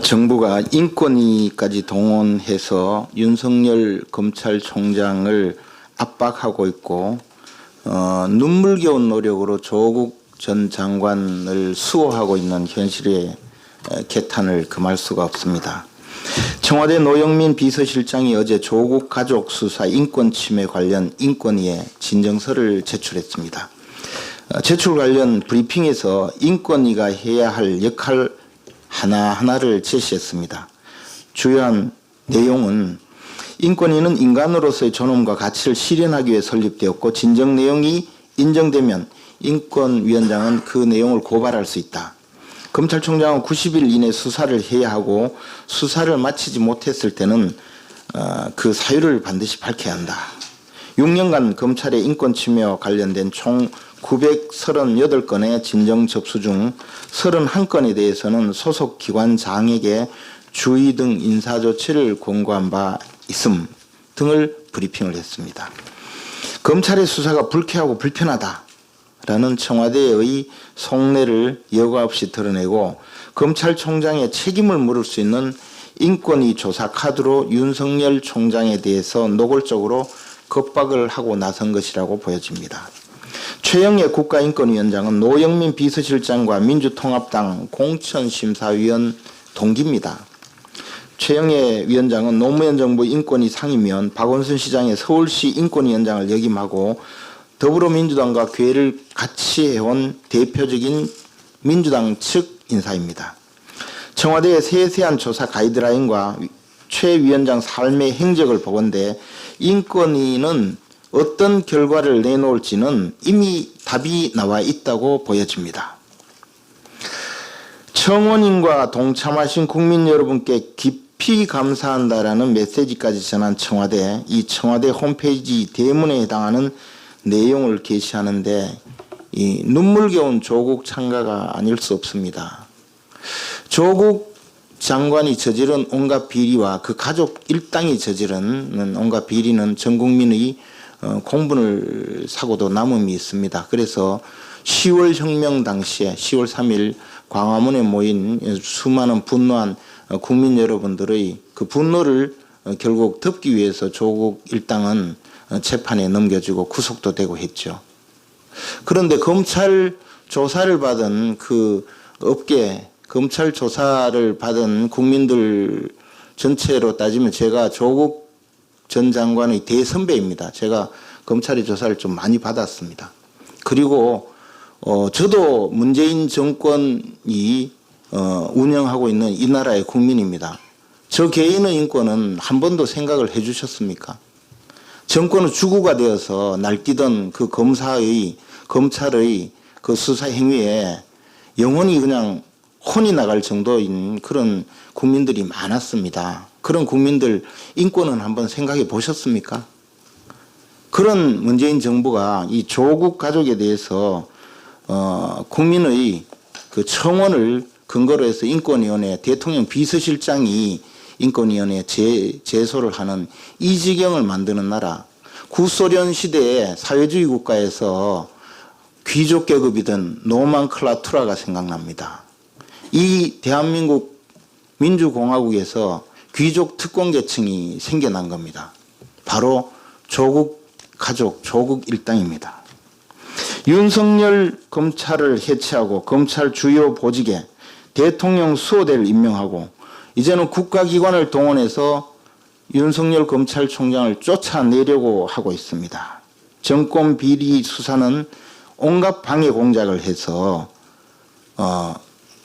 정부가 인권위까지 동원해서 윤석열 검찰총장을 압박하고 있고 눈물겨운 노력으로 조국 전 장관을 수호하고 있는 현실에 개탄을 금할 수가 없습니다. 청와대 노영민 비서실장이 어제 조국 가족 수사 인권 침해 관련 인권위에 진정서를 제출했습니다. 제출 관련 브리핑에서 인권위가 해야 할 역할 하나하나를 제시했습니다. 주요한 내용은 인권위는 인간으로서의 존엄과 가치를 실현하기 위해 설립되었고 진정 내용이 인정되면 인권위원장은 그 내용을 고발할 수 있다. 검찰총장은 90일 이내 수사를 해야 하고 수사를 마치지 못했을 때는 그 사유를 반드시 밝혀야 한다. 6년간 검찰의 인권 침해와 관련된 총 938건의 진정 접수 중 31건에 대해서는 소속 기관장에게 주의 등 인사조치를 권고한 바 있음 등을 브리핑을 했습니다. 검찰의 수사가 불쾌하고 불편하다라는 청와대의 속내를 여과 없이 드러내고 검찰총장의 책임을 물을 수 있는 인권위 조사 카드로 윤석열 총장에 대해서 노골적으로 겁박을 하고 나선 것이라고 보여집니다. 최영애 국가인권위원장은 노영민 비서실장과 민주통합당 공천심사위원 동기입니다. 최영애 위원장은 노무현 정부 인권위 상임위원, 박원순 시장의 서울시 인권위원장을 역임하고 더불어민주당과 괴를 같이 해온 대표적인 민주당 측 인사입니다. 청와대의 세세한 조사 가이드라인과 최 위원장 삶의 행적을 보건대 인권위는 어떤 결과를 내놓을지는 이미 답이 나와 있다고 보여집니다. 청원인과 동참하신 국민 여러분께 깊이 감사한다라는 메시지까지 전한 청와대, 이 청와대 홈페이지 대문에 해당하는 내용을 게시하는데 이 눈물겨운 조국 창가가 아닐 수 없습니다. 조국 장관이 저지른 온갖 비리와 그 가족 일당이 저지른 온갖 비리는 전 국민의 공분을 사고도 남음이 있습니다. 그래서 10월 혁명 당시에 10월 3일 광화문에 모인 수많은 분노한 국민 여러분들의 그 분노를 결국 덮기 위해서 조국 일당은 재판에 넘겨지고 구속도 되고 했죠. 그런데 검찰 조사를 받은 그 업계, 검찰 조사를 받은 국민들 전체로 따지면 제가 조국 전 장관의 대선배입니다. 제가 검찰의 조사를 좀 많이 받았습니다. 그리고 저도 문재인 정권이 운영하고 있는 이 나라의 국민입니다. 저 개인의 인권은 한 번도 생각을 해 주셨습니까? 정권은 주구가 되어서 날뛰던 그 검찰의 그 수사 행위에 영원히 그냥 혼이 나갈 정도인 그런 국민들이 많았습니다. 그런 국민들 인권은 한번 생각해 보셨습니까? 그런 문재인 정부가 이 조국 가족에 대해서 국민의 그 청원을 근거로 해서 인권위원회 대통령 비서실장이 인권위원회에 제소를 하는 이 지경을 만드는 나라, 구소련 시대의 사회주의 국가에서 귀족 계급이던 노멘클라투라가 생각납니다. 이 대한민국 민주공화국에서 귀족 특권 계층이 생겨난 겁니다. 바로 조국 가족, 조국 일당입니다. 윤석열 검찰을 해체하고 검찰 주요 보직에 대통령 수호대를 임명하고 이제는 국가기관을 동원해서 윤석열 검찰총장을 쫓아내려고 하고 있습니다. 정권 비리 수사는 온갖 방해 공작을 해서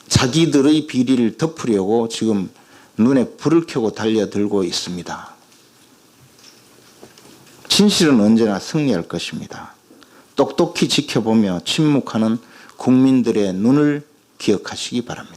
자기들의 비리를 덮으려고 지금 눈에 불을 켜고 달려들고 있습니다. 진실은 언제나 승리할 것입니다. 똑똑히 지켜보며 침묵하는 국민들의 눈을 기억하시기 바랍니다.